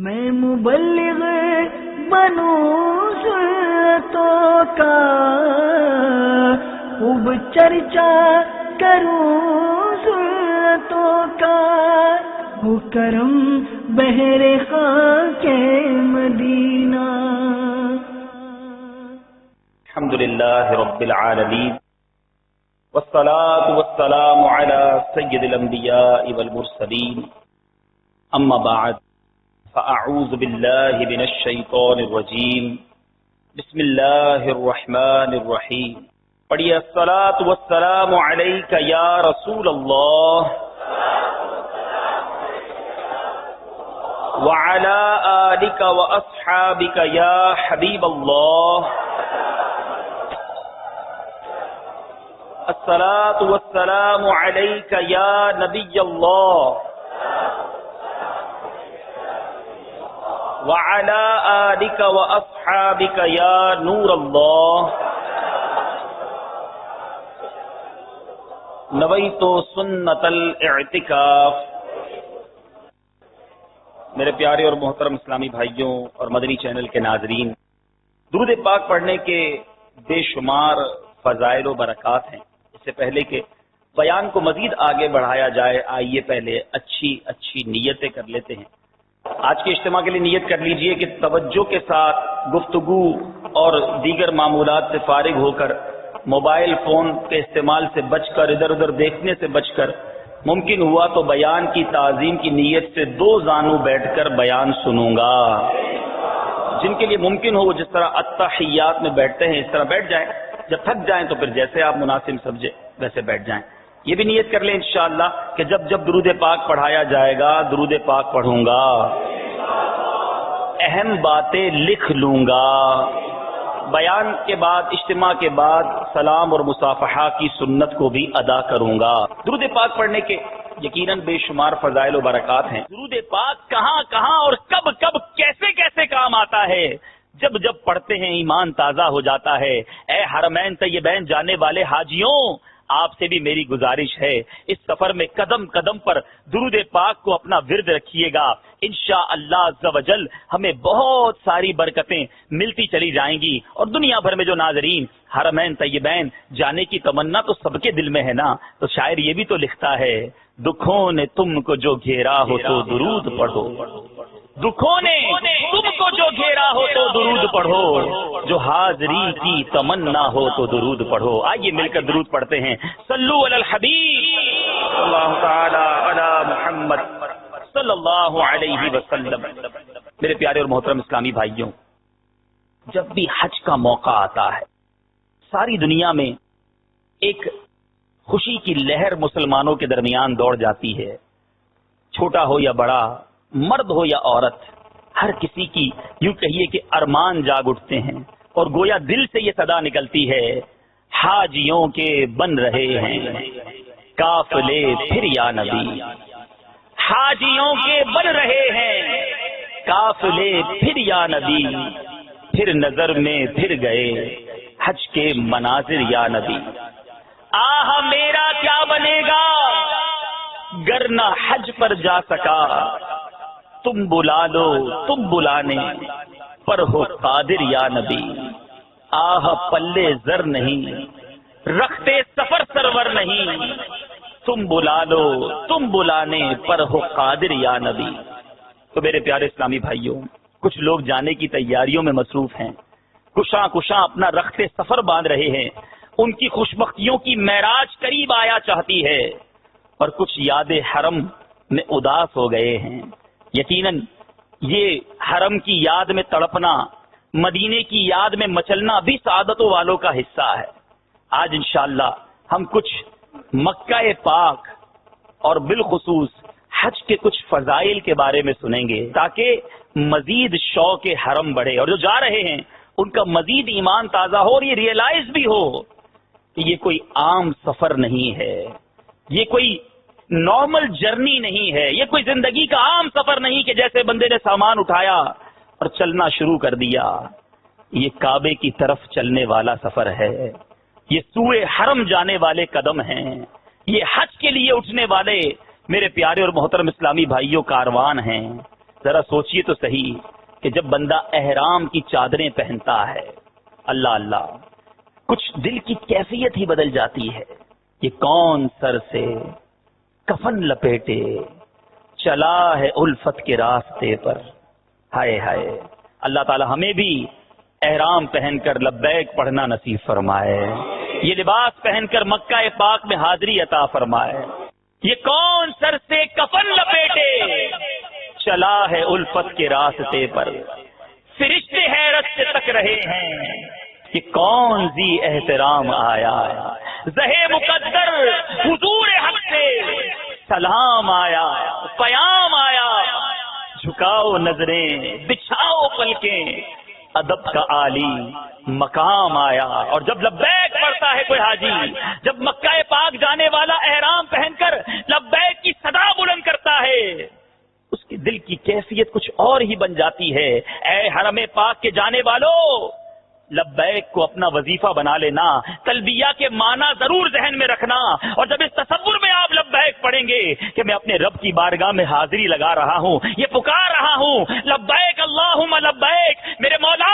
میں مبلغ بنوں سنتوں کا، خوب چرچا کروں سنتوں کا، ہو کرم بہر خاک مدینہ۔ الحمدللہ رب العالمین، والصلاة والسلام على سید الانبیاء والمرسلین، اما بعد فاعوذ باللہ من الشیطان الرجیم، بسم اللہ الرحمن الرحیم۔ پڑھیے الصلاة والسلام علیک یا رسول اللہ وعلى آلک واصحابک یا حبیب اللہ۔ الصلاة والسلام علیک یا نبی اللہ وعلى آلک واصحابک یا نور اللہ۔ نویت سنت الاعتکاف۔ میرے پیارے اور محترم اسلامی بھائیوں اور مدنی چینل کے ناظرین، درود پاک پڑھنے کے بے شمار فضائل و برکات ہیں۔ اس سے پہلے کہ بیان کو مزید آگے بڑھایا جائے، آئیے پہلے اچھی نیتیں کر لیتے ہیں۔ آج کے اجتماع کے لیے نیت کر لیجئے کہ توجہ کے ساتھ گفتگو اور دیگر معمولات سے فارغ ہو کر، موبائل فون کے استعمال سے بچ کر، ادھر ادھر دیکھنے سے بچ کر، ممکن ہوا تو بیان کی تعظیم کی نیت سے 2 زانو بیٹھ کر بیان سنوں گا۔ جن کے لیے ممکن ہو وہ جس طرح التحیات میں بیٹھتے ہیں اس طرح بیٹھ جائیں، جب تھک جائیں تو پھر جیسے آپ مناسب سمجھے ویسے بیٹھ جائیں۔ یہ بھی نیت کر لیں انشاءاللہ کہ جب جب درود پاک پڑھایا جائے گا درود پاک پڑھوں گا، اہم باتیں لکھ لوں گا، بیان کے بعد اجتماع کے بعد سلام اور مصافحہ کی سنت کو بھی ادا کروں گا۔ درود پاک پڑھنے کے یقیناً بے شمار فضائل و برکات ہیں۔ درود پاک کہاں کہاں اور کب کب کیسے کیسے کام آتا ہے، جب جب پڑھتے ہیں ایمان تازہ ہو جاتا ہے۔ اے حرمین طیبین جانے والے حاجیوں، آپ سے بھی میری گزارش ہے، اس سفر میں قدم قدم پر درود پاک کو اپنا ورد رکھیے گا۔ انشاءاللہ عز و جل ہمیں بہت ساری برکتیں ملتی چلی جائیں گی۔ اور دنیا بھر میں جو ناظرین حرمین طیبین جانے کی تمنا تو سب کے دل میں ہے نا، تو شاعر یہ بھی تو لکھتا ہے، دکھوں نے تم کو جو گھیرا ہو تو درود پڑھو، دکھوں نے تم کو جو گھیرا ہو تو درود پڑھو، جو حاضری کی تمنا ہو تو درود پڑھو۔ آئیے مل کر درود پڑھتے ہیں۔ صلو علی الحبیب صلی اللہ تعالی علی محمد صلی اللہ علیہ وسلم۔ میرے پیارے اور محترم اسلامی بھائیوں، جب بھی حج کا موقع آتا ہے ساری دنیا میں ایک خوشی کی لہر مسلمانوں کے درمیان دوڑ جاتی ہے۔ چھوٹا ہو یا بڑا، مرد ہو یا عورت، ہر کسی کی یوں کہیے کہ ارمان جاگ اٹھتے ہیں، اور گویا دل سے یہ صدا نکلتی ہے، حاجیوں کے بن رہے ہیں قافلے پھر یا نبی، حاجیوں کے بن رہے ہیں قافلے پھر یا نبی، پھر نظر میں پھر گئے حج کے مناظر یا نبی۔ آہ میرا کیا بنے گا گر نہ حج پر جا سکا، تم بلا لو تم بلانے پر ہو قادر یا نبی۔ آہ پلے زر نہیں رکھتے سفر سرور نہیں، تم بلا لو تم بلانے پر ہو قادر یا نبی۔ تو میرے پیارے اسلامی بھائیوں، کچھ لوگ جانے کی تیاریوں میں مصروف ہیں، کشاں اپنا رخت سفر باندھ رہے ہیں، ان کی خوشبختیوں کی معراج قریب آیا چاہتی ہے، اور کچھ یاد حرم میں اداس ہو گئے ہیں۔ یقیناً یہ حرم کی یاد میں تڑپنا، مدینے کی یاد میں مچلنا بھی سعادتوں والوں کا حصہ ہے۔ آج انشاءاللہ ہم کچھ مکہ پاک اور بالخصوص حج کے کچھ فضائل کے بارے میں سنیں گے، تاکہ مزید شوق حرم بڑھے، اور جو جا رہے ہیں ان کا مزید ایمان تازہ ہو، اور یہ ریئلائز بھی ہو کہ یہ کوئی عام سفر نہیں ہے، یہ کوئی نارمل جرنی نہیں ہے، یہ کوئی زندگی کا عام سفر نہیں کہ جیسے بندے نے سامان اٹھایا اور چلنا شروع کر دیا۔ یہ کعبے کی طرف چلنے والا سفر ہے، یہ سوئے حرم جانے والے قدم ہیں، یہ حج کے لیے اٹھنے والے میرے پیارے اور محترم اسلامی بھائیوں کاروان ہیں۔ ذرا سوچئے تو صحیح کہ جب بندہ احرام کی چادریں پہنتا ہے، اللہ اللہ، کچھ دل کی کیفیت ہی بدل جاتی ہے. یہ کون سر سے کفن لپیٹے چلا ہے الفت کے راستے پر. ہائے ہائے، اللہ تعالی ہمیں بھی احرام پہن کر لبیک پڑھنا نصیب فرمائے، یہ لباس پہن کر مکہ پاک میں حاضری عطا فرمائے. یہ کون سر سے کفن لپیٹے چلا ہے الفت کے راستے پر، فرشتے حیرت سے تک رہے ہیں کہ کون ذی احترام آیا. زہے مقدر حضور حق سے سلام آیا، پیام آیا، جھکاؤ نظریں بچھاؤ پلکیں، ادب کا عالی مقام آیا. اور جب لبیک پڑھتا ہے کوئی حاجی، جب مکہ پاک جانے والا احرام پہن کر لبیک کی صدا بلند کرتا ہے، اس کے دل کی کیفیت کچھ اور ہی بن جاتی ہے. اے حرم پاک کے جانے والوں، لبیک کو اپنا وظیفہ بنا لینا، تلبیہ کے معنی ضرور ذہن میں رکھنا. اور جب اس تصور میں آپ لبیک پڑھیں گے کہ میں اپنے رب کی بارگاہ میں حاضری لگا رہا ہوں، یہ پکار رہا ہوں، لبیک اللہم لبیک، میرے مولا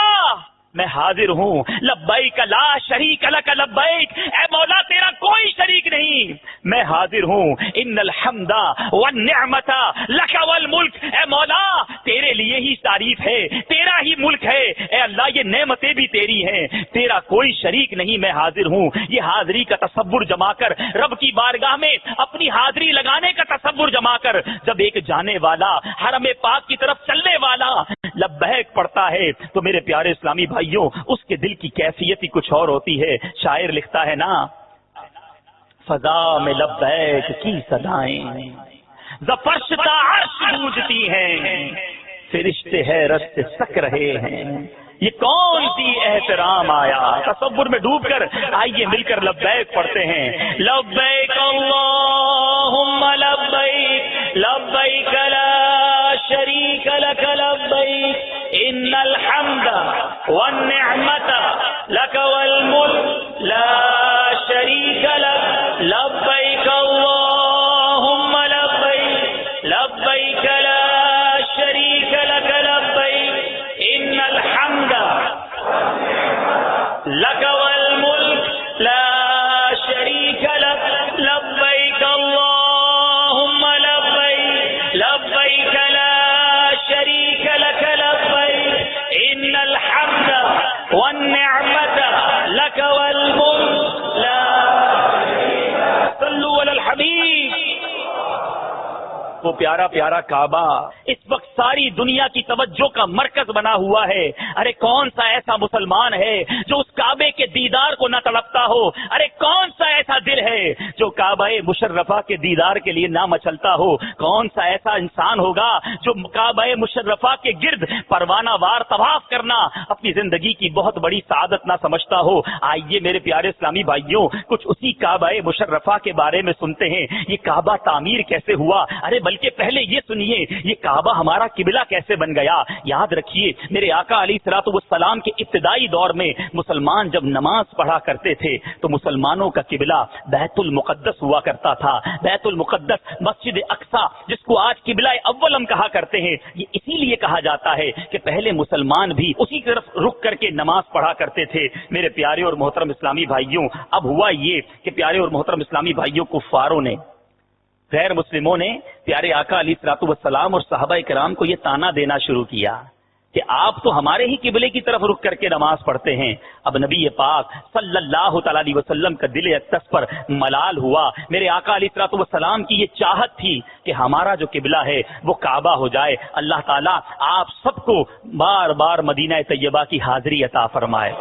میں حاضر ہوں، لبیک لا شریک لک لبیک، اے مولا تیرا کوئی شریک نہیں، میں حاضر ہوں. ان الحمد والنعمت لک والملک، اے مولا تیرے لیے ہی تعریف ہے، تیرا ہی ملک ہے. اے اللہ یہ نعمتیں بھی تیری ہیں، تیرا کوئی شریک نہیں، میں حاضر ہوں. یہ حاضری کا تصور جما کر، رب کی بارگاہ میں اپنی حاضری لگانے کا تصور جما کر، جب ایک جانے والا حرم پاک کی طرف چلنے والا لبیک پڑھتا ہے تو میرے پیارے اسلامی بھائیوں، اس کے دل کی کیفیت ہی کچھ اور ہوتی ہے. شاعر لکھتا ہے نا، فضا میں لبیک کی صدائیں زفرش تا عرش گونجتی ہیں، فرشتے حیرت سے سک رہے ہیں. یہ کون سی احترام آیا. تصور میں ڈوب کر آئیے مل کر لبیک پڑھتے ہیں. لبیک اللہم لبیک، لبیک لا شریک لک لبیک، ان الحمد والنعمت لک والملک لا شریک لک، لبیک اللہم لبیک، لبیک لا شریک لک لبیک، ان الحمد لک والملک لا شریک لک، لبیک اللہم لبیک، لبیک لا شریک لک لبیک، ان الحمد والنعمت لک والملک لا صلوا علی الحبیب. وہ پیارا پیارا کعبہ اس وقت ساری دنیا کی توجہ کا مرکز بنا ہوا ہے. ارے کون سا ایسا مسلمان ہے جو اس کعبے کے دیدار کو نہ تڑپتا ہو؟ ارے کون سا ایسا دل ہے جو کعبہ مشرفہ کے دیدار کے لیے نہ مچلتا ہو؟ کون سا ایسا انسان ہوگا جو کعبہ مشرفہ کے گرد پروانہ وار طواف کرنا اپنی زندگی کی بہت بڑی سعادت نہ سمجھتا ہو؟ آئیے میرے پیارے اسلامی بھائیوں، کچھ اسی کعبہ مشرفہ کے بارے میں سنتے ہیں. یہ کعبہ تعمیر کیسے ہوا؟ ارے بلکہ پہلے یہ سنیے، یہ کعبہ ہمارا قبلہ کیسے بن گیا؟ یاد رکھیے میرے آقا علیہ الصلوۃ والسلام کے ابتدائی دور میں مسلمان جب نماز پڑھا کرتے تھے تو مسلمانوں کا قبلہ بیت المقدس ہوا کرتا تھا. بیت المقدس، مسجد اقصی جس کو آج قبلہ اول ہم کہا کرتے ہیں، یہ اسی لیے کہا جاتا ہے کہ پہلے مسلمان بھی اسی طرف رک کر کے نماز پڑھا کرتے تھے. میرے پیارے اور محترم اسلامی بھائیوں، اب ہوا یہ کہ پیارے اور محترم اسلامی بھائیوں، کفاروں نے، غیر مسلموں نے پیارے آقا علیہ الصلوۃ والسلام اور صحابہ کرام کو یہ تانا دینا شروع کیا کہ آپ تو ہمارے ہی قبلے کی طرف رک کر کے نماز پڑھتے ہیں. اب نبی پاک صلی اللہ تعالی علیہ وسلم کا دل اقدس پر ملال ہوا. میرے آقا علیہ الصلوۃ والسلام کی یہ چاہت تھی کہ ہمارا جو قبلہ ہے وہ کعبہ ہو جائے. اللہ تعالیٰ آپ سب کو بار بار مدینہ طیبہ کی حاضری عطا فرمائے.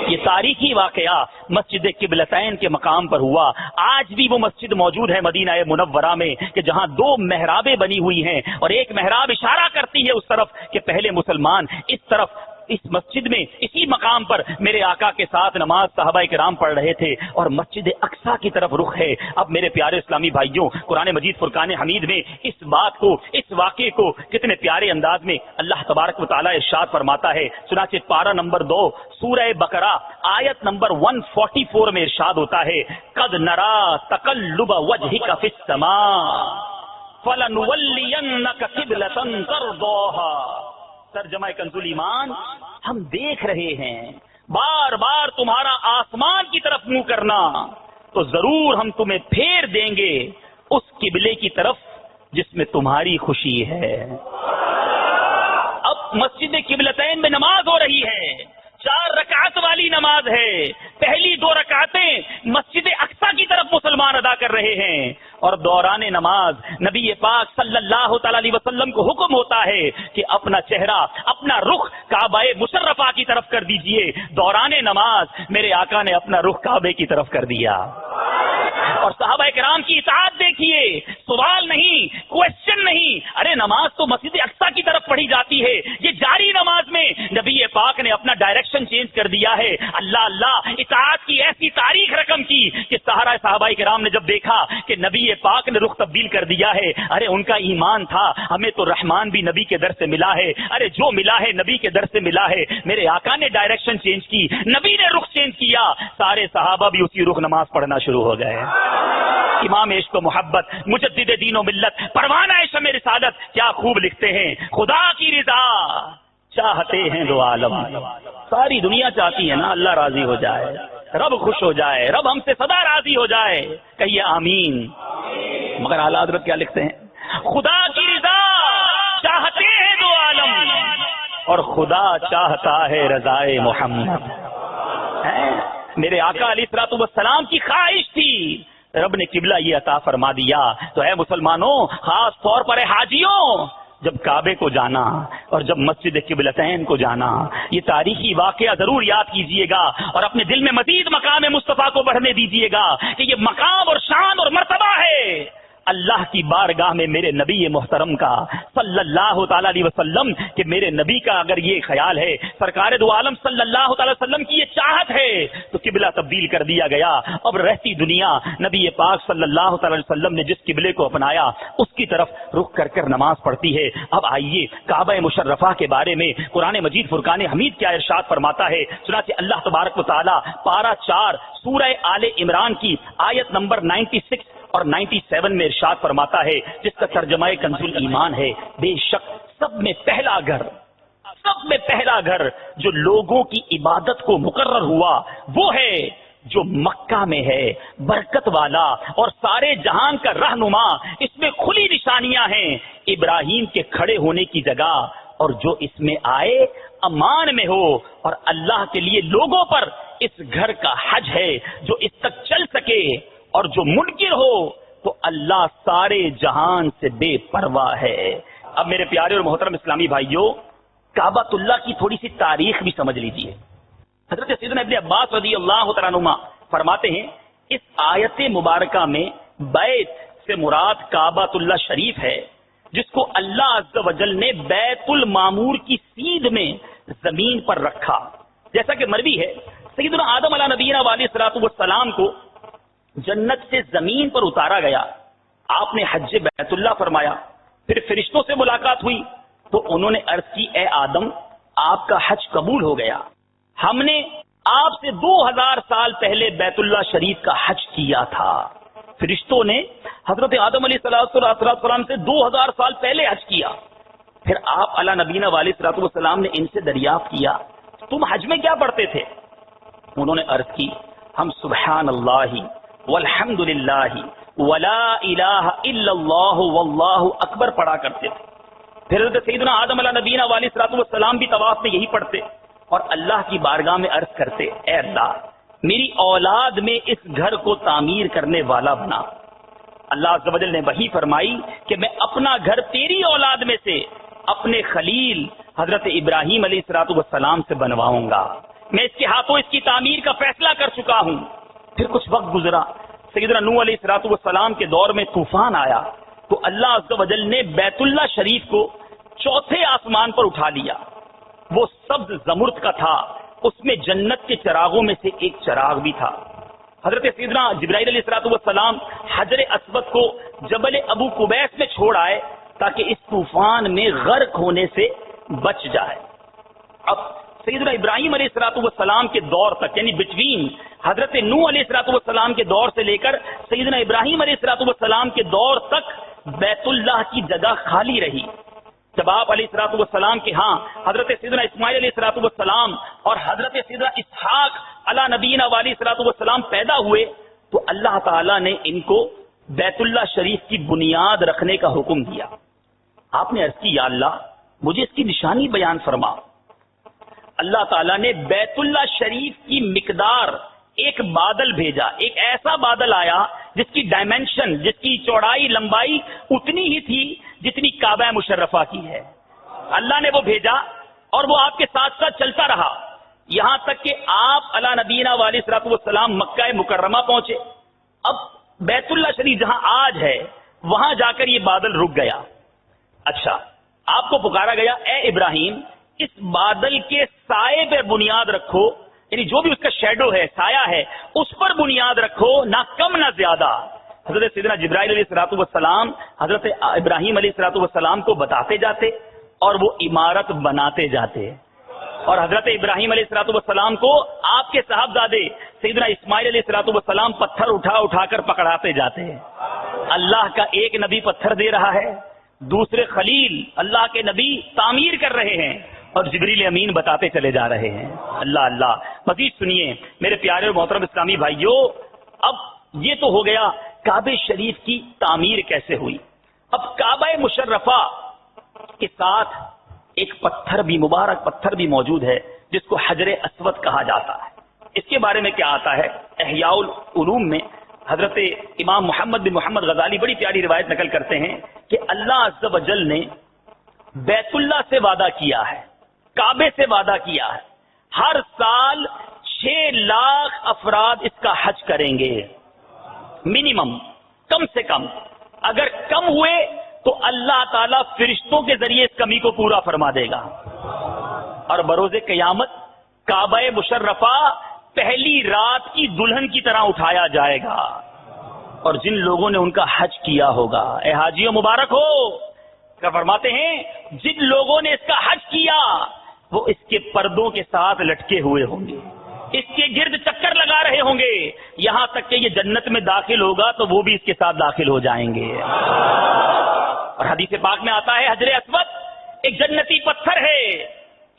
یہ تاریخی واقعہ مسجد قبلتین کے مقام پر ہوا. آج بھی وہ مسجد موجود ہے مدینہ منورہ میں کہ جہاں دو محرابیں بنی ہوئی ہیں اور ایک محراب اشارہ کرتی ہے اس طرف کہ پہلے مسلمان اس طرف اس مسجد میں اسی مقام پر میرے آقا کے ساتھ نماز صحابہ کرام پڑھ رہے تھے اور مسجد اقصی کی طرف رخ ہے. اب میرے پیارے اسلامی بھائیوں، قرآن مجید فرقان حمید میں اس بات کو، اس واقعے کو کتنے پیارے انداز میں اللہ تبارک و تعالیٰ ارشاد فرماتا ہے. چنانچہ پارہ نمبر 2 سورہ بقرہ آیت نمبر 144 میں ارشاد ہوتا ہے، قد نرا تقلب وجهک فی السماء فَلَنُوَلِّيَنَّكَ قِبْلَةً تَرْضَاهَا۔ ترجمہ کنز الایمان، ہم دیکھ رہے ہیں بار بار تمہارا آسمان کی طرف منہ کرنا، تو ضرور ہم تمہیں پھیر دیں گے اس قبلے کی طرف جس میں تمہاری خوشی ہے۔ اب مسجد قبلتین میں نماز ہو رہی ہے، 4 رکعت والی نماز ہے، پہلی 2 رکعتیں مسجد اقصی کی طرف مسلمان ادا کر رہے ہیں، اور دوران نماز نبی پاک صلی اللہ تعالی علیہ وسلم کو حکم ہوتا ہے کہ اپنا چہرہ، اپنا رخ کعبہ مشرفہ کی طرف کر دیجئے۔ دوران نماز میرے آقا نے اپنا رخ کعبے کی طرف کر دیا، اور صحابہ کرام کی اطاعت دیکھیے، سوال نہیں، کوشچن نہیں، ارے نماز تو مسجد اقصی کی طرف پڑھی جاتی ہے، یہ جاری نماز میں نبی پاک نے اپنا ڈائریکشن چینج کر دیا ہے۔ اللہ اللہ، اطاعت کی ایسی تاریخ رقم کی کہ صحابہ کرام نے جب دیکھا کہ نبی پاک نے رخ تبدیل کر دیا ہے، ارے ان کا ایمان تھا ہمیں تو رحمان بھی نبی کے در سے ملا ہے، ارے جو ملا ہے نبی کے در سے ملا ہے۔ میرے آقا نے ڈائریکشن چینج کی، نبی نے رخ چینج کیا، سارے صحابہ بھی اسی رخ نماز پڑھنا شروع ہو گئے۔ امام عشق و محبت، مجدد دین و ملت، پروانہ شمع رسالت کیا خوب لکھتے ہیں، خدا کی رضا چاہتے ہیں دو عالم۔ ساری دنیا چاہتی ہے نا اللہ راضی ہو جائے، رب خوش ہو جائے، رب ہم سے سدا راضی ہو جائے، کہیے آمین۔ مگر اعلیٰ حضرت کیا لکھتے ہیں، خدا کی رضا چاہتے ہیں دو عالم، اور خدا چاہتا ہے رضائے محمد۔ میرے آقا علیہ الصلوۃ والسلام کی خواہش تھی، رب نے قبلہ یہ عطا فرما دیا۔ تو اے مسلمانوں، خاص طور پر اے حاجیوں، جب کعبے کو جانا اور جب مسجد قبلتین کو جانا، یہ تاریخی واقعہ ضرور یاد کیجئے گا، اور اپنے دل میں مزید مقام مصطفیٰ کو بڑھنے دیجئے گا کہ یہ مقام اور شان اور مرتبہ ہے اللہ کی بارگاہ میں میرے نبی محترم کا صلی اللہ تعالی علیہ وسلم، کہ میرے نبی کا اگر یہ خیال ہے، سرکار دو عالم صلی اللہ تعالی وسلم کی یہ چاہت ہے، تو قبلہ تبدیل کر دیا گیا۔ اب رہتی دنیا نبی پاک صلی اللہ تعالی وسلم نے جس قبلے کو اپنایا اس کی طرف رخ کر کر نماز پڑھتی ہے۔ اب آئیے کعبہ مشرفہ کے بارے میں قرآن مجید فرقان حمید کیا ارشاد فرماتا ہے، چنانچہ اللہ تبارک و تعالی پارہ 4 سورہ آل عمران کی آیت نمبر 96 اور 97 میں ارشاد فرماتا ہے، جس کا ترجمہ کنز الایمان ہے، بے شک سب میں پہلا گھر جو لوگوں کی عبادت کو مقرر ہوا وہ ہے جو مکہ میں ہے، برکت والا اور سارے جہان کا رہنما، اس میں کھلی نشانیاں ہیں ابراہیم کے کھڑے ہونے کی جگہ، اور جو اس میں آئے امان میں ہو، اور اللہ کے لیے لوگوں پر اس گھر کا حج ہے جو اس تک چل سکے، اور جو منکر ہو تو اللہ سارے جہان سے بے پرواہ ہے۔ اب میرے پیارے اور محترم اسلامی بھائیوں، کعبۃ اللہ کی تھوڑی سی تاریخ بھی سمجھ لیجئے۔ حضرت سیدنا ابن عباس رضی اللہ تعالیٰ عنہما فرماتے ہیں، اس آیت مبارکہ میں بیت سے مراد کعبۃ اللہ شریف ہے، جس کو اللہ عز و جل نے بیت المعمور کی سیدھ میں زمین پر رکھا۔ جیسا کہ مروی ہے، سیدنا آدم علیہ نبینا علیہ الصلوۃ والسلام کو جنت سے زمین پر اتارا گیا، آپ نے حج بیت اللہ فرمایا، پھر فرشتوں سے ملاقات ہوئی تو انہوں نے عرض کی، اے آدم آپ کا حج قبول ہو گیا، ہم نے آپ سے 2000 سال پہلے بیت اللہ شریف کا حج کیا تھا۔ فرشتوں نے حضرت آدم علیہ السلام سے 2000 سال پہلے حج کیا، پھر آپ علی نبینا علیہ الصلوۃ والسلام نے ان سے دریافت کیا، تم حج میں کیا پڑھتے تھے؟ انہوں نے عرض کی، ہم سبحان اللہ والحمد للہ ولا الہ الا اللہ واللہ اکبر پڑھا کرتے تھے۔ پھر حضرت سیدنا آدم علیہ نبینا علیہ الصلوۃ والسلام بھی طواف میں یہی پڑھتے اور اللہ کی بارگاہ میں عرض کرتے، اے اللہ میری اولاد میں اس گھر کو تعمیر کرنے والا بنا۔ اللہ عز و جل نے وحی فرمائی کہ میں اپنا گھر تیری اولاد میں سے اپنے خلیل حضرت ابراہیم علیہ الصلوۃ والسلام سے بنواؤں گا، میں اس کے ہاتھوں اس کی تعمیر کا فیصلہ کر چکا ہوں۔ پھر کچھ وقت گزرا، سیدنا نوح علیہ الصلوۃ والسلام کے دور میں طوفان آیا تو اللہ عز و جل نے بیت اللہ شریف کو 4تھے آسمان پر اٹھا لیا، وہ سبز زمرد کا تھا، اس میں جنت کے چراغوں میں سے ایک چراغ بھی تھا۔ حضرت سیدنا جبرائیل علیہ الصلوۃ والسلام حجر اسود کو جبل ابو قبیس میں چھوڑ آئے تاکہ اس طوفان میں غرق ہونے سے بچ جائے۔ اب سیدنا ابراہیم علیہ الصلوۃ والسلام کے دور تک، یعنی بٹوین حضرت نوح علیہ الصلوۃ والسلام کے دور سے لے کر سیدنا ابراہیم علیہ الصلوۃ والسلام کے دور تک بیت اللہ کی جگہ خالی رہی. جب آپ علیہ الصلوۃ والسلام کے ہاں حضرت سیدنا اسماعیل علیہ الصلوۃ والسلام اور حضرت سیدنا اسحاق علی نبینا علیہ الصلوۃ والسلام پیدا ہوئے تو اللہ تعالیٰ نے ان کو بیت اللہ شریف کی بنیاد رکھنے کا حکم دیا. آپ نے عرض کی یا اللہ مجھے اس کی نشانی بیان فرما. اللہ تعالیٰ نے بیت اللہ شریف کی مقدار ایک بادل بھیجا. ایک ایسا بادل آیا جس کی ڈائمینشن، جس کی چوڑائی لمبائی اتنی ہی تھی جتنی کعبہ مشرفہ کی ہے. اللہ نے وہ بھیجا اور وہ آپ کے ساتھ ساتھ چلتا رہا یہاں تک کہ آپ علی نبینا علیہ الصلوۃ والسلام مکہ مکرمہ پہنچے. اب بیت اللہ شریف جہاں آج ہے وہاں جا کر یہ بادل رک گیا. اچھا، آپ کو پکارا گیا اے ابراہیم اس بادل کے سائے پہ بنیاد رکھو، یعنی جو بھی اس کا شیڈو ہے، سایہ ہے، اس پر بنیاد رکھو، نہ کم نہ زیادہ. حضرت سیدنا جبرائیل علیہ الصلوۃ والسلام حضرت ابراہیم علیہ الصلوۃ والسلام کو بتاتے جاتے اور وہ عمارت بناتے جاتے. اور حضرت ابراہیم علیہ الصلوۃ والسلام کو آپ کے صاحبزادے سیدنا اسماعیل علیہ الصلوۃ والسلام پتھر اٹھا اٹھا کر پکڑاتے جاتے ہیں. اللہ کا ایک نبی پتھر دے رہا ہے، دوسرے خلیل اللہ کے نبی تعمیر کر رہے ہیں اور جبریل امین بتاتے چلے جا رہے ہیں. اللہ اللہ. مزید سنیے میرے پیارے اور محترم اسلامی بھائیوں، اب یہ تو ہو گیا کعبہ شریف کی تعمیر کیسے ہوئی. اب کعبہ مشرفہ کے ساتھ ایک پتھر بھی، مبارک پتھر بھی موجود ہے جس کو حجر اسود کہا جاتا ہے. اس کے بارے میں کیا آتا ہے احیاء العلوم میں حضرت امام محمد بن محمد غزالی بڑی پیاری روایت نقل کرتے ہیں کہ اللہ عز و جل نے بیت اللہ سے وعدہ کیا ہے، کعبے سے وعدہ کیا ہے، ہر سال 6 لاکھ افراد اس کا حج کریں گے منیمم، کم سے کم. اگر کم ہوئے تو اللہ تعالیٰ فرشتوں کے ذریعے اس کمی کو پورا فرما دے گا. اور بروز قیامت کعبہ مشرفہ پہلی رات کی دلہن کی طرح اٹھایا جائے گا اور جن لوگوں نے ان کا حج کیا ہوگا، اے حاجیوں مبارک ہو، کیا فرماتے ہیں جن لوگوں نے اس کا حج کیا وہ اس کے پردوں کے ساتھ لٹکے ہوئے ہوں گے، اس کے گرد چکر لگا رہے ہوں گے، یہاں تک کہ یہ جنت میں داخل ہوگا تو وہ بھی اس کے ساتھ داخل ہو جائیں گے. اور حدیث پاک میں آتا ہے حجر اسود ایک جنتی پتھر ہے،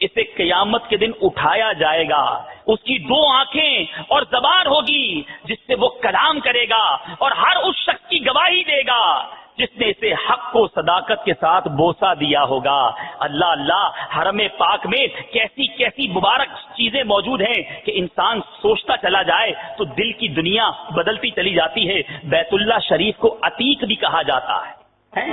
اسے قیامت کے دن اٹھایا جائے گا، اس کی 2 آنکھیں اور زبان ہوگی جس سے وہ کلام کرے گا اور ہر اس شخص کی گواہی دے گا جس نے اسے حق کو صداقت کے ساتھ بوسہ دیا ہوگا. اللہ اللہ، حرم پاک میں کیسی کیسی مبارک چیزیں موجود ہیں کہ انسان سوچتا چلا جائے تو دل کی دنیا بدلتی چلی جاتی ہے. بیت اللہ شریف کو عتیق بھی کہا جاتا ہے.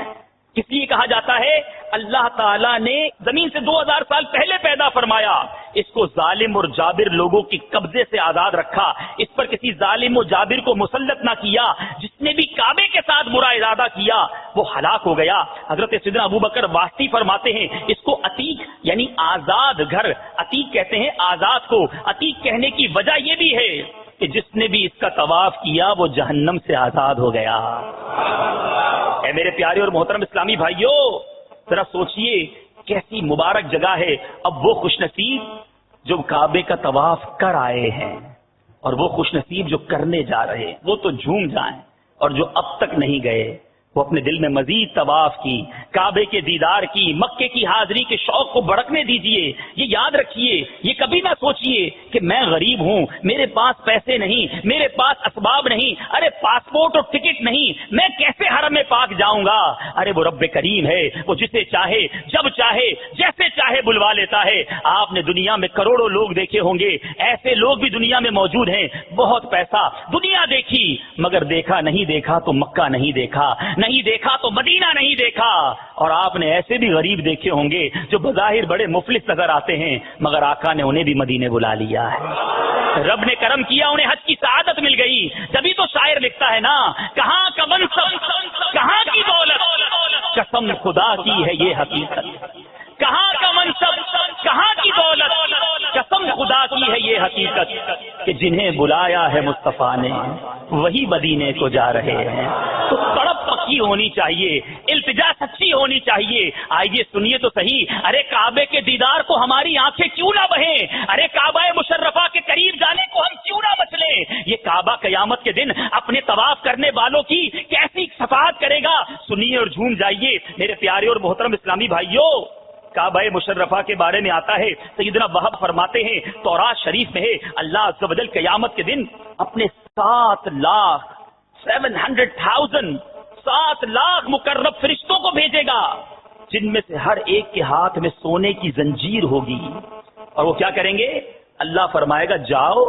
کس لیے کہا جاتا ہے؟ اللہ تعالیٰ نے زمین سے 2000 سال پہلے پیدا فرمایا، اس کو ظالم اور جابر لوگوں کے قبضے سے آزاد رکھا، اس پر کسی ظالم و جابر کو مسلط نہ کیا. جس نے بھی کعبے کے ساتھ برا ارادہ کیا وہ ہلاک ہو گیا. حضرت سیدنا ابو بکر واسطی فرماتے ہیں اس کو عتیق یعنی آزاد گھر عتیق کہتے ہیں. آزاد کو عتیق کہنے کی وجہ یہ بھی ہے کہ جس نے بھی اس کا طواف کیا وہ جہنم سے آزاد ہو گیا. اے میرے پیارے اور محترم اسلامی بھائیوں، ذرا سوچئے کیسی مبارک جگہ ہے. اب وہ خوش نصیب جو کعبے کا طواف کر آئے ہیں اور وہ خوش نصیب جو کرنے جا رہے ہیں وہ تو جھوم جائیں، اور جو اب تک نہیں گئے وہ اپنے دل میں مزید طواف کی، کعبے کے دیدار کی، مکے کی حاضری کے شوق کو بڑھنے دیجئے. یہ یاد رکھیے، یہ کبھی نہ سوچئے کہ میں غریب ہوں، میرے پاس پیسے نہیں، میرے پاس اسباب نہیں، ارے پاسپورٹ اور ٹکٹ نہیں، میں کیسے حرم پاک جاؤں گا. ارے وہ رب کریم ہے، وہ جسے چاہے جب چاہے جیسے چاہے بلوا لیتا ہے. آپ نے دنیا میں کروڑوں لوگ دیکھے ہوں گے، ایسے لوگ بھی دنیا میں موجود ہیں، بہت پیسہ، دنیا دیکھی مگر دیکھا نہیں دیکھا تو مکہ نہیں دیکھا، نہیں دیکھا تو مدینہ نہیں دیکھا. اور آپ نے ایسے بھی غریب دیکھے ہوں گے جو بظاہر بڑے مفلس نظر آتے ہیں مگر آقا نے انہیں بھی مدینے بلا لیا ہے. رب نے کرم کیا، انہیں حج کی سعادت مل گئی. جبھی تو شاعر لکھتا ہے نا، کہاں کا منصب کہاں کی دولت، قسم خدا کی ہے یہ حقیقت. کہاں کا منصب کہاں کی دولت، قسم خدا کی ہے یہ حقیقت کہ جنہیں بلایا ہے مصطفیٰ نے وہی مدینے کو جا رہے ہیں. تو تڑپ پکی ہونی چاہیے، التجا سچی ہونی چاہیے. آئیے سنیے تو صحیح, ارے کعبے کے دیدار کو ہماری آنکھیں کیوں نہ بہیں, ارے کعبہ مشرفہ کے قریب جانے کو ہم کیوں نہ مچلیں. یہ کعبہ قیامت کے دن اپنے طواف کرنے والوں کی کیسی شفاعت کرے گا. سنیے اور جھوم جائیے میرے پیارے اور محترم اسلامی بھائیوں. کعبہ مشرفہ کے بارے میں آتا ہے, سیدنا وہب فرماتے ہیں تورات شریف میں ہے, اللہ عز و جل قیامت کے دن اپنے 7 لاکھ مقرب فرشتوں کو بھیجے گا, جن میں سے ہر ایک کے ہاتھ میں سونے کی زنجیر ہوگی. اور وہ کیا کریں گے؟ اللہ فرمائے گا جاؤ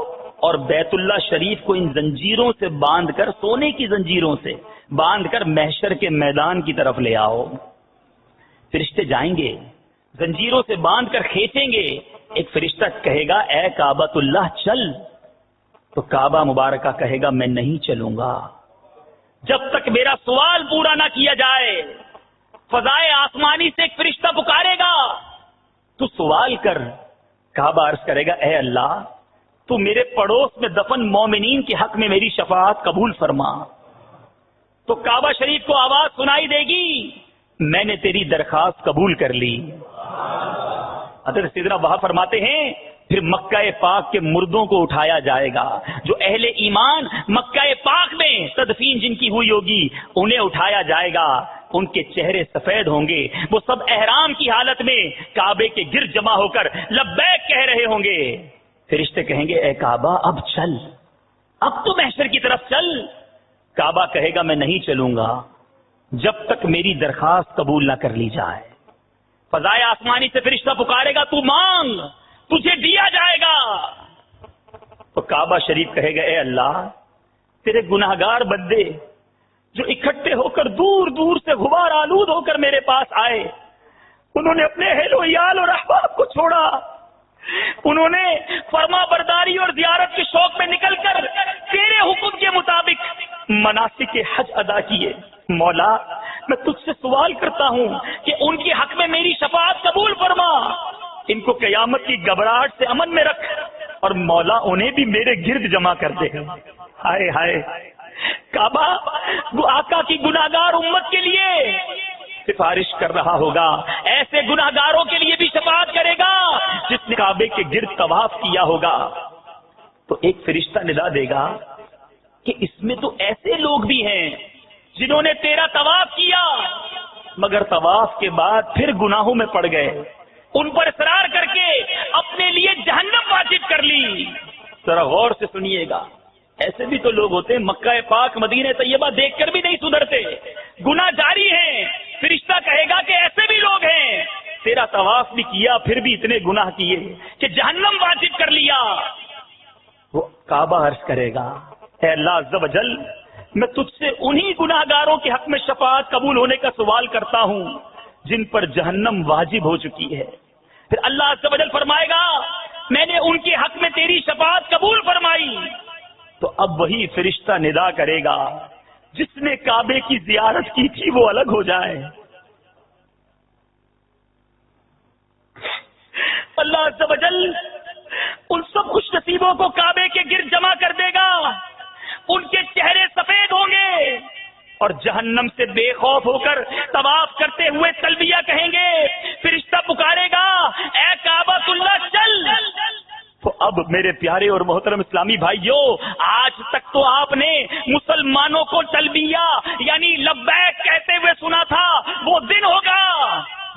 اور بیت اللہ شریف کو ان زنجیروں سے باندھ کر, سونے کی زنجیروں سے باندھ کر محشر کے میدان کی طرف لے آؤ. فرشتے جائیں گے, زنجیروں سے باندھ کر کھینچیں گے. ایک فرشتہ کہے گا اے کعبۃ اللہ چل, تو کعبہ مبارکہ کہے گا میں نہیں چلوں گا جب تک میرا سوال پورا نہ کیا جائے. فضائے آسمانی سے ایک فرشتہ پکارے گا تو سوال کر. کعبہ عرض کرے گا اے اللہ تو میرے پڑوس میں دفن مومنین کے حق میں میری شفاعت قبول فرما. تو کعبہ شریف کو آواز سنائی دے گی میں نے تیری درخواست قبول کر لی. حضرت سیدنا وہاں فرماتے ہیں پھر مکہ پاک کے مردوں کو اٹھایا جائے گا. جو اہل ایمان مکہ پاک میں تدفین جن کی ہوئی ہوگی انہیں اٹھایا جائے گا. ان کے چہرے سفید ہوں گے, وہ سب احرام کی حالت میں کعبے کے گرد جمع ہو کر لبیک کہہ رہے ہوں گے. فرشتے کہیں گے اے کعبہ اب چل, اب تو محشر کی طرف چل. کعبہ کہے گا میں نہیں چلوں گا جب تک میری درخواست قبول نہ کر لی جائے. فضائے آسمانی سے فرشتہ پکارے گا تو مانگ تجھے دیا جائے گا. تو کعبہ شریف کہے گا اے اللہ تیرے گناہگار بندے جو اکٹھے ہو کر دور دور سے غبار آلود ہو کر میرے پاس آئے, انہوں نے اپنے اہل و عیال اور احباب کو چھوڑا, انہوں نے فرما برداری اور زیارت کے شوق میں نکل کر تیرے حکم کے مطابق مناسک حج ادا کیے. مولا میں تجھ سے سوال کرتا ہوں کہ ان کے حق میں میری شفاعت قبول فرما, ان کو قیامت کی گھبراہٹ سے امن میں رکھ, اور مولا انہیں بھی میرے گرد جمع کر دے. ہائے ہائے, کعبہ آقا کی گناہگار امت کے لیے سفارش کر رہا ہوگا, ایسے گناہگاروں کے لیے بھی شفاعت کرے گا جس نے کعبے کے گرد طواف کیا ہوگا. تو ایک فرشتہ ندا دے گا کہ اس میں تو ایسے لوگ بھی ہیں جنہوں نے تیرا طواف کیا مگر طواف کے بعد پھر گناہوں میں پڑ گئے, ان پر اصرار کر کے اپنے لیے جہنم واجب کر لی. ذرا غور سے سنیے گا, ایسے بھی تو لوگ ہوتے ہیں مکہ پاک مدینہ طیبہ دیکھ کر بھی نہیں سدھرتے, گناہ جاری ہیں. فرشتہ کہے گا کہ ایسے بھی لوگ ہیں تیرا طواف بھی کیا پھر بھی اتنے گناہ کیے کہ جہنم واجب کر لیا. وہ کعبہ عرض کرے گا اے اللہ عز و جل میں تجھ سے انہی گناہگاروں کے حق میں شفاعت قبول ہونے کا سوال کرتا ہوں جن پر جہنم واجب ہو چکی ہے. پھر اللہ عز و جل فرمائے گا میں نے ان کے حق میں تیری شفاعت قبول فرمائی. تو اب وہی فرشتہ ندا کرے گا جس نے کعبے کی زیارت کی تھی وہ الگ ہو جائے. اللہ عز و جل ان سب خوش نصیبوں کو کعبے کے گرد جمع کر دے گا, ان کے چہرے سفید ہوں گے اور جہنم سے بے خوف ہو کر طواف کرتے ہوئے تلبیہ کہیں گے. فرشتہ پکارے گا اے کعبۃ اللہ چل. تو اب میرے پیارے اور محترم اسلامی بھائیوں, آج تک تو آپ نے مسلمانوں کو تلبیہ یعنی لبیک کہتے ہوئے سنا تھا, وہ دن ہوگا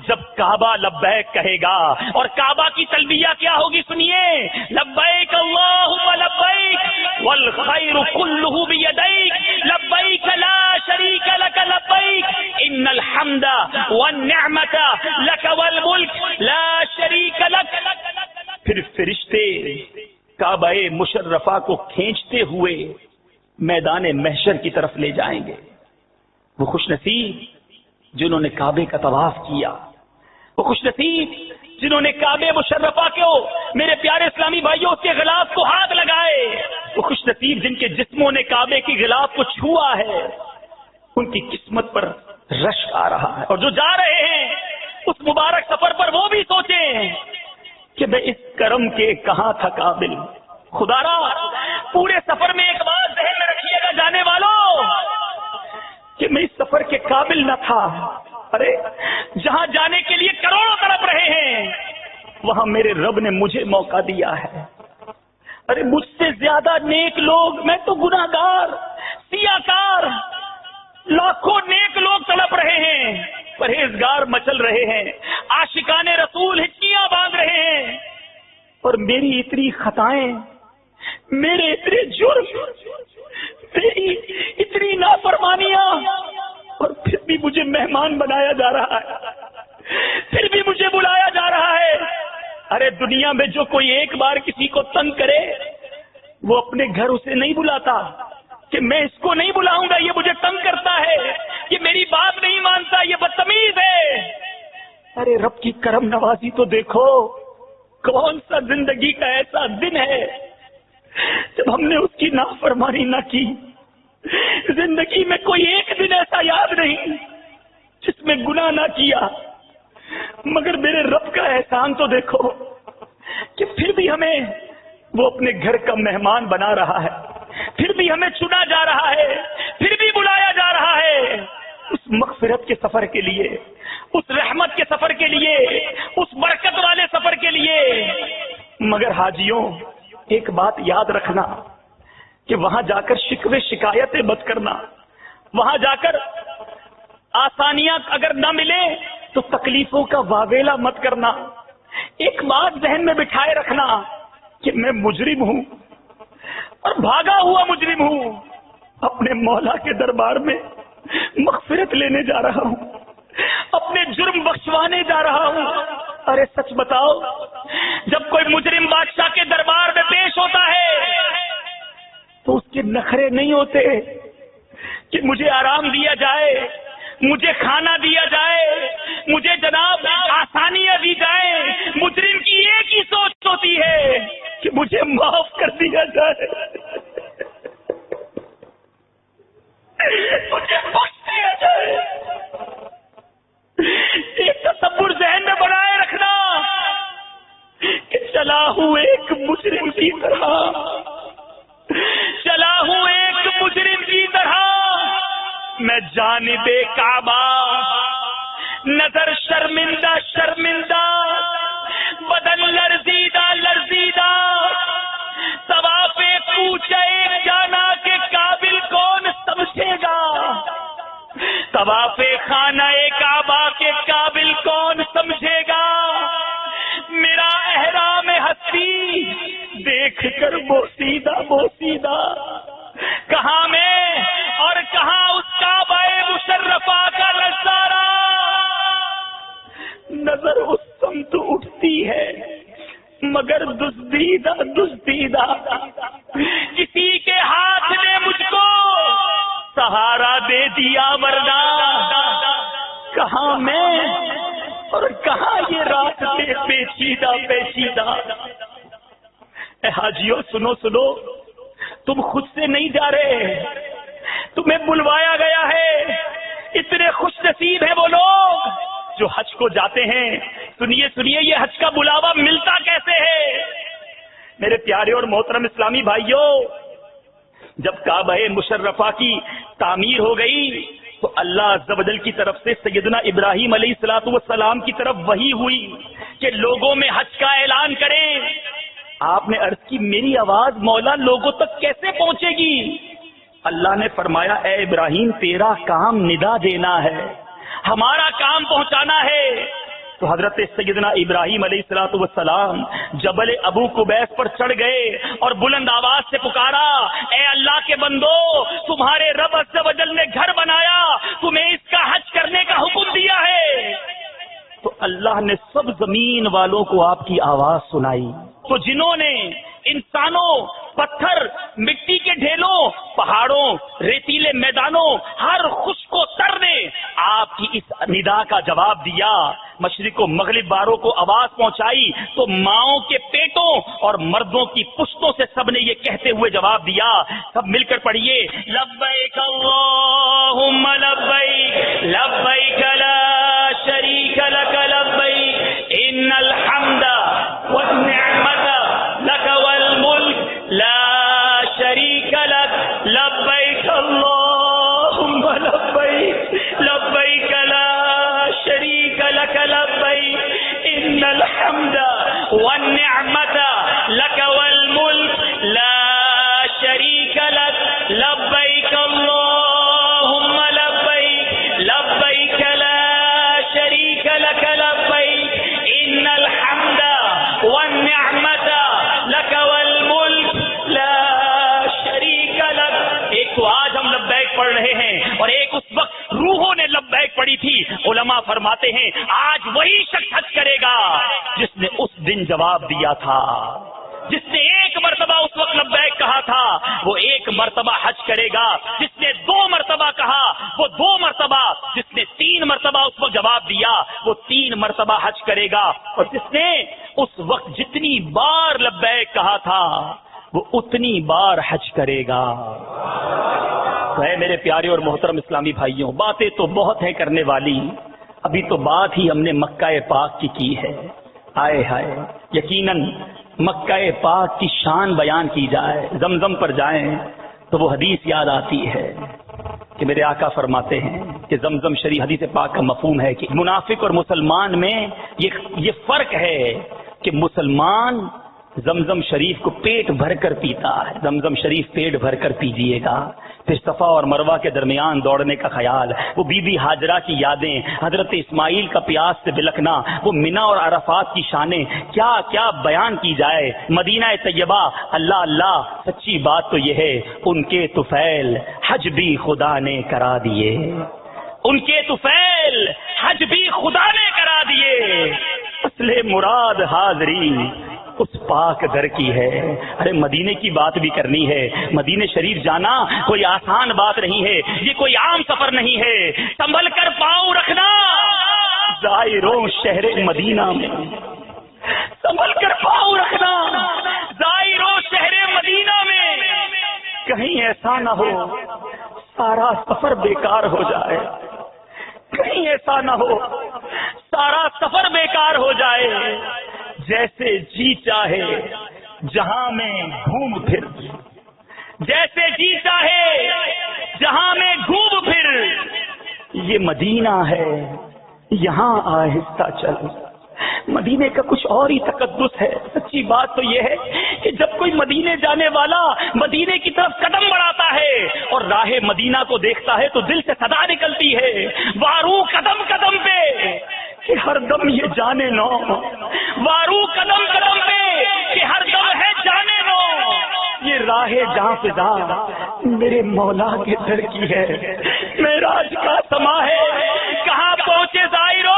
جب کعبہ لبیک کہے گا. اور کعبہ کی تلبیہ کیا ہوگی سنیے, لبیک اللہم لبیک والخیر کلہ بیدیک لبیک لا شریک لک لبیک ان الحمد والنعمت لک والملک لا شریک لک. پھر فرشتے کعبہ مشرفہ کو کھینچتے ہوئے میدان محشر کی طرف لے جائیں گے. وہ خوش نصیب جنہوں نے کعبے کا طواف کیا, وہ خوش نصیب جنہوں نے کعبہ مشرفہ کو میرے پیارے اسلامی بھائیوں اس کے غلاف کو ہاتھ لگائے, وہ خوش نصیب جن کے جسموں نے کعبے کی غلاف کو چھوا ہے, ان کی قسمت پر رشک آ رہا ہے. اور جو جا رہے ہیں اس مبارک سفر پر وہ بھی سوچیں کہ میں اس کرم کے کہاں تھا قابل. خدا را پورے سفر میں ایک بات ذہن میں رکھیے گا جانے والوں کہ میں اس سفر کے قابل نہ تھا, ارے جہاں جانے کے لیے کروڑوں تڑپ رہے ہیں وہاں میرے رب نے مجھے موقع دیا ہے. ارے مجھ سے زیادہ نیک لوگ، میں تو گناہگار سیاکار، لاکھوں نیک لوگ تڑپ رہے ہیں، پرہیزگار مچل رہے ہیں، عاشقان رسول ہچکیاں باندھ رہے ہیں، اور میری اتنی خطائیں، میرے اتنے جرم، میری اتنی نافرمانیاں، اور پھر بھی مجھے مہمان بنایا جا رہا ہے، پھر بھی مجھے بلایا جا رہا ہے. ارے دنیا میں جو کوئی ایک بار کسی کو تنگ کرے وہ اپنے گھر اسے نہیں بلاتا کہ میں اس کو نہیں بلاؤں گا، یہ مجھے تنگ کرتا ہے، یہ میری بات نہیں مانتا، یہ بدتمیز ہے. ارے رب کی کرم نوازی تو دیکھو، کون سا زندگی کا ایسا دن ہے جب ہم نے اس کی نافرمانی نہ کی. زندگی میں کوئی ایک دن ایسا یاد نہیں جس میں گناہ نہ کیا، مگر میرے رب کا احسان تو دیکھو کہ پھر بھی ہمیں وہ اپنے گھر کا مہمان بنا رہا ہے، پھر بھی ہمیں چنا جا رہا ہے، پھر بھی بلایا جا رہا ہے اس مغفرت کے سفر کے لیے، اس رحمت کے سفر کے لیے، اس برکت والے سفر کے لیے. مگر حاجیوں ایک بات یاد رکھنا کہ وہاں جا کر شکوے شکایتیں مت کرنا، وہاں جا کر آسانیاں اگر نہ ملے تو تکلیفوں کا واویلا مت کرنا. ایک بات ذہن میں بٹھائے رکھنا کہ میں مجرم ہوں اور بھاگا ہوا مجرم ہوں، اپنے مولا کے دربار میں مغفرت لینے جا رہا ہوں، اپنے جرم بخشوانے جا رہا ہوں. ارے سچ بتاؤ، جب کوئی مجرم بادشاہ کے دربار میں پیش ہوتا ہے تو اس کے نخرے نہیں ہوتے کہ مجھے آرام دیا جائے، مجھے کھانا دیا جائے، مجھے جناب آسانیاں دی جائیں. مجرم کی ایک ہی سوچ ہوتی ہے کہ مجھے معاف کر دیا جائے، مجھے بخش دیا جائے. ایک تصور ذہن میں بنائے رکھنا کہ چلا ہوں ایک مجرم کی طرح، چلا ہوں ایک مجرم کی طرح، میں جانب کعبہ نظر شرمندہ شرمندہ، بدن لرزیدہ لرزیدہ، طواف کوچہ جانا کے قابل کون سمجھے گا، طواف خانہ کعبہ کے قابل کون سمجھے گا. میرا احرام ہستی دیکھ کر بوسیدہ بوسیدہ، کہاں میں اور کہاں اس کعبہ مشرفہ کا نظارہ. نظر اس سمت اٹھتی ہے مگر دزدیدہ دزدیدہ، کسی کے ہاتھ نے مجھ کو سہارا دے دیا، ورنہ کہاں میں اور کہاں یہ راستے پیچیدہ پیچیدہ. اے حاجیوں سنو سنو، تم خود سے نہیں جا رہے، تمہیں بلوایا گیا ہے. اتنے خوش نصیب ہیں وہ لوگ جو حج کو جاتے ہیں. سنیے سنیے، یہ حج کا بلاوا ملتا کیسے ہے. میرے پیارے اور محترم اسلامی بھائیوں، جب کعبہ مشرفہ کی تعمیر ہو گئی تو اللہ عز و جل کی طرف سے سیدنا ابراہیم علیہ الصلوۃ والسلام کی طرف وحی ہوئی کہ لوگوں میں حج کا اعلان کریں. آپ نے عرض کی میری آواز مولا لوگوں تک کیسے پہنچے گی؟ اللہ نے فرمایا اے ابراہیم تیرا کام ندا دینا ہے، ہمارا کام پہنچانا ہے. تو حضرت سیدنا ابراہیم علیہ الصلوۃ والسلام جبل ابو قبیس پر چڑھ گئے اور بلند آواز سے پکارا، اے اللہ کے بندو، تمہارے رب عز و جل نے گھر بنایا، تمہیں اس کا حج کرنے کا حکم دیا ہے. تو اللہ نے سب زمین والوں کو آپ کی آواز سنائی. تو جنہوں نے انسانوں، پتھر، مٹی کے ڈھیلوں، پہاڑوں، ریتیلے میدانوں، ہر خشک و تر نے آپ کی اس ندا کا جواب دیا، مشرق و مغرب باروں کو آواز پہنچائی، تو ماؤں کے پیٹوں اور مردوں کی پشتوں سے سب نے یہ کہتے ہوئے جواب دیا. سب مل کر پڑھیے، لبیک اللہم لبیک لبیک لا شریک لک لبیک ان الحمد والنعمت لک والملک لا شریک لک لبیک اللہم لبیک لبیک لا والنعمت لک والملک لا شریک لک لبیک اللہم لبیک لبیک لا شریک لک لبیک ان الحمد والنعمت لک والملک لا شریک لک. ایک تو آج ہم لبیک پڑھ رہے ہیں اور ایک اس وقت روحوں نے لبیک پڑھی تھی. علماء فرماتے ہیں آج وہی شخص حج کرے گا جس نے اس دن جواب دیا تھا. جس نے ایک مرتبہ اس وقت لبیک کہا تھا وہ ایک مرتبہ حج کرے گا. جس نے 2 مرتبہ کہا وہ 2 مرتبہ. جس نے 3 مرتبہ اس وقت جواب دیا وہ 3 مرتبہ حج کرے گا. اور جس نے اس وقت جتنی بار لبیک کہا تھا وہ اتنی بار حج کرے گا. میرے پیارے اور محترم اسلامی بھائیوں، باتیں تو بہت ہیں کرنے والی، ابھی تو بات ہی ہم نے مکہ پاک کی ہے. ہائے ہائے، یقیناً مکہ پاک کی شان بیان کی جائے، زمزم پر جائیں تو وہ حدیث یاد آتی ہے کہ میرے آقا فرماتے ہیں کہ زمزم شریف حدیث پاک کا مفہوم ہے کہ منافق اور مسلمان میں یہ فرق ہے کہ مسلمان زمزم شریف کو پیٹ بھر کر پیتا ہے. زمزم شریف پیٹ بھر کر پیجیے گا. پھر صفا اور مروہ کے درمیان دوڑنے کا خیال، وہ بی بی ہاجرہ کی یادیں، حضرت اسماعیل کا پیاس سے بلکنا، وہ منا اور عرفات کی شانیں، کیا کیا بیان کی جائے. مدینہ طیبہ، اللہ اللہ، سچی بات تو یہ ہے ان کے طفیل حج بھی خدا نے کرا دیے. ان کے طفیل حج بھی خدا نے کرا دیے. اصل مراد حاضری اس پاک در کی ہے. ارے مدینے کی بات بھی کرنی ہے. مدینے شریف جانا کوئی آسان بات نہیں ہے، یہ کوئی عام سفر نہیں ہے. سنبھل کر پاؤں رکھنا زائروں شہر مدینہ میں، سنبھل کر پاؤں رکھنا زائروں شہر مدینہ میں. کہیں ایسا نہ ہو سارا سفر بیکار ہو جائے، کہیں ایسا نہ ہو سارا سفر بیکار ہو جائے. جیسے جی چاہے جہاں میں گھوم پھر، جیسے جی چاہے جہاں میں گھوم پھر. یہ مدینہ ہے یہاں آہستہ چل. مدینے کا کچھ اور ہی تقدس ہے. سچی بات تو یہ ہے کہ جب کوئی مدینے جانے والا مدینے کی طرف قدم بڑھاتا ہے اور راہ مدینہ کو دیکھتا ہے تو دل سے صدا نکلتی ہے، وارو قدم قدم پہ کہ ہر دم یہ جانے نو، وارو قدم قدم پہ کہ ہر دم ہے جانے نو. یہ راہ جہاں فضا میرے مولا کے در کی ہے، معراج کا سما ہے. کہاں پہنچے زائرو،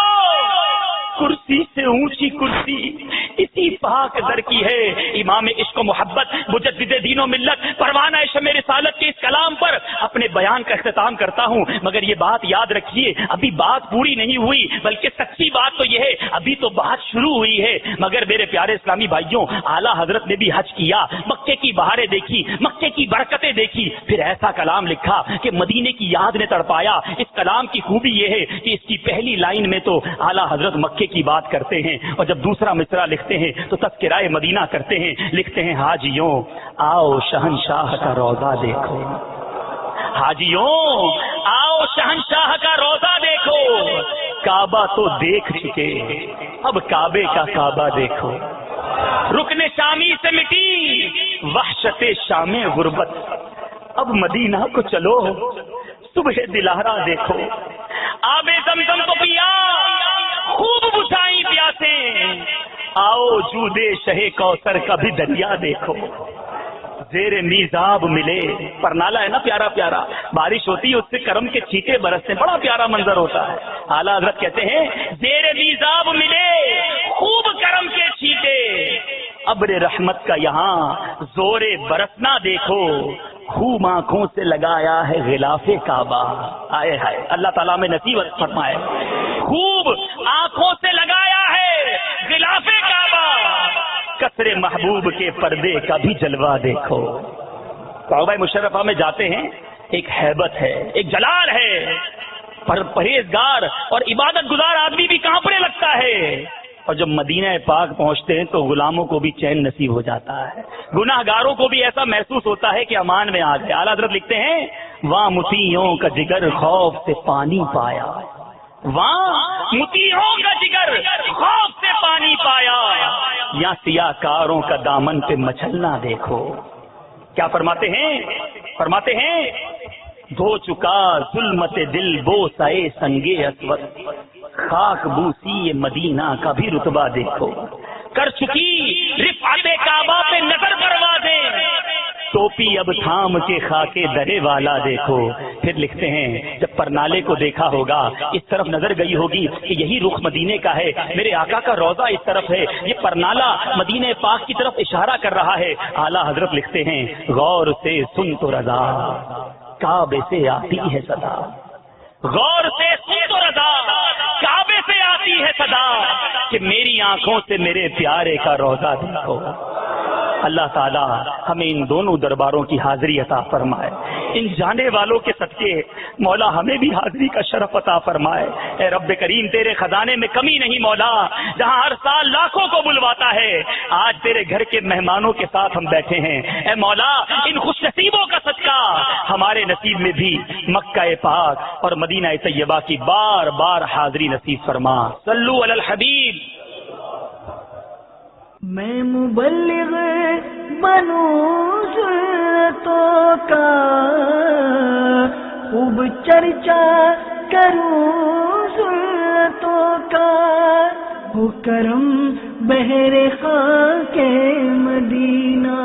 کرسی سے اونچی کرسی اسی پاک در کی ہے. امام عشق و محبت مجدد دین و ملت پروانہ شمع رسالت کے اس کلام پر اپنے بیان کا اختتام کرتا ہوں. مگر یہ بات یاد رکھیے، ابھی بات پوری نہیں ہوئی، بلکہ سچی بات تو یہ ہے ابھی تو بات شروع ہوئی ہے. مگر میرے پیارے اسلامی بھائیوں، اعلیٰ حضرت نے بھی حج کیا، مکے کی بہاریں دیکھی، مکے کی برکتیں دیکھی، پھر ایسا کلام لکھا کہ مدینے کی یاد نے تڑپایا. اس کلام کی خوبی یہ ہے کہ اس کی پہلی لائن میں تو اعلیٰ حضرت مکے کی بات کرتے ہیں اور جب دوسرا مصرع لکھتے ہیں تو تذکرہ مدینہ کرتے ہیں. لکھتے ہیں حاجیوں آؤ شہنشاہ کا روضہ دیکھو، حاجیوں آؤ شہنشاہ کا روضہ دیکھو. کعبہ تو دیکھ چکے، اب کعبے کا کعبہ دیکھو. رکن شامی سے مٹی وحشت شام غربت، اب مدینہ کو چلو صبح دلہرا دیکھو. آب زمزم کو پیا خوب بجھائیں پیاسیں، آؤ جودے شہ کوثر کا بھی دریا دیکھو. زیر میزاب ملے، پرنالا ہے نا پیارا پیارا، بارش ہوتی ہے اس سے کرم کے چھینٹے برستے، بڑا پیارا منظر ہوتا ہے. اعلیٰ حضرت کہتے ہیں زیر میزاب ملے خوب کرم کے چھینٹے، ابر رحمت کا یہاں زور برسنا دیکھو. خوب آنکھوں سے لگایا ہے غلاف کعبہ. آئے ہائے، اللہ تعالیٰ میں نصیب فرمائے. خوب آنکھوں سے لگایا ہے غلاف کعبہ، قصر محبوب کے پردے کا بھی جلوہ دیکھو. کعبہ مشرفہ میں جاتے ہیں، ایک ہیبت ہے، ایک جلال ہے. پرہیزگار اور عبادت گزار آدمی بھی کانپنے لگتا ہے. اور جب مدینہ پاک پہنچتے ہیں تو غلاموں کو بھی چین نصیب ہو جاتا ہے، گناہ گاروں کو بھی ایسا محسوس ہوتا ہے کہ امان میں آ گئے. اعلیٰ حضرت لکھتے ہیں وہاں مطیعوں کا جگر خوف سے پانی پایا، وہاں مطیعوں کا جگر خوف سے پانی پایا. یا سیاہ کاروں کا دامن پہ مچلنا دیکھو. کیا فرماتے ہیں؟ فرماتے ہیں دھو چکا ظلمت دل بوسائے سنگے اسود، خاک بوسی مدینہ کا بھی رتبہ دیکھو. کر چکی رفعت کعبہ پہ نظر پروازیں، ٹوپی اب تھام کے خاکے درے والا دیکھو. پھر لکھتے ہیں جب پرنالے کو دیکھا ہوگا اس طرف نظر گئی ہوگی کہ یہی رخ مدینے کا ہے، میرے آقا کا روضہ اس طرف ہے، یہ پرنالہ مدینے پاک کی طرف اشارہ کر رہا ہے. اعلیٰ حضرت لکھتے ہیں غور سے سن تو رضا کعبے سے آتی ہے صدا. غور سے سن تو رضا کعبے سے آتی ہے صدا کہ میری آنکھوں سے میرے پیارے کا روضہ دیکھو. اللہ تعالی ہمیں ان دونوں درباروں کی حاضری عطا فرمائے. ان جانے والوں کے صدقے مولا ہمیں بھی حاضری کا شرف عطا فرمائے. اے رب کریم تیرے خزانے میں کمی نہیں مولا، جہاں ہر سال لاکھوں کو بلواتا ہے، آج تیرے گھر کے مہمانوں کے ساتھ ہم بیٹھے ہیں. اے مولا ان خوش نصیبوں کا صدقہ ہمارے نصیب میں بھی مکہ پاک اور مدینہ طیبہ کی بار بار حاضری نصیب فرما. صلو علی الحبیب. میں مبلغ بنوں سنتوں کا، خوب چرچا کروں سنتوں کا، ہو کرم بہر خاک مدینہ.